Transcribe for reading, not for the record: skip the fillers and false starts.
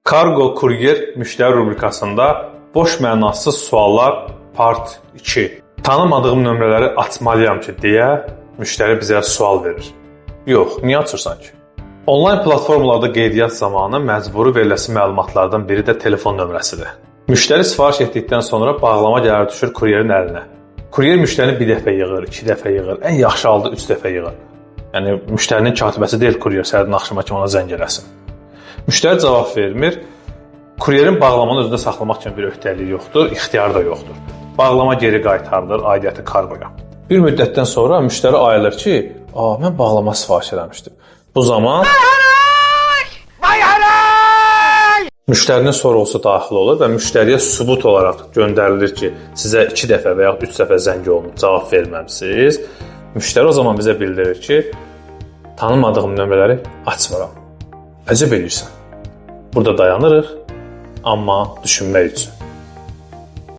Kargo kuryer müştəri rubrikasında boş mənasız suallar part 2. Tanımadığım nömrələri açmalıyam ki, deyə müştəri bizə sual verir. Yox, niyə açırsan ki? Onlayn platformalarda qeydiyyat zamanı məcburi veriləsi məlumatlardan biri də telefon nömrəsidir. Müştəri sifariş etdikdən sonra bağlama gəlir düşür kuryerin əlinə. Kuryer müştərini bir dəfə yığır, 2 dəfə yığır, ən yaxşı halda 3 dəfə yığır. Yəni, müştərinin katibəsi deyil kuryer səhərdən axşama kimi ona zəng eləsin. Müştəri cavab vermir. Kuryerin bağlamanı özündə saxlamaq kimi bir öhdəliyi yoxdur, ixtiyarı da yoxdur. Bağlama geri qaytarılır aidiyyəti kargoya. Bir müddətdən sonra müştəri ayılır ki, mən bağlama sifariş eləmişdim. Bu zaman müştərinin sorğusu daxil olur və müştəriyə sübut olaraq göndərilir ki, sizə 2 dəfə və ya 3 dəfə zəng olunub, cavab verməmisiniz. Müştəri o zaman bizə bildirir ki, tanımadığım nömrələri açmıram. Əcəb edirsən. Burada dayanırıq, amma düşünmək üçün.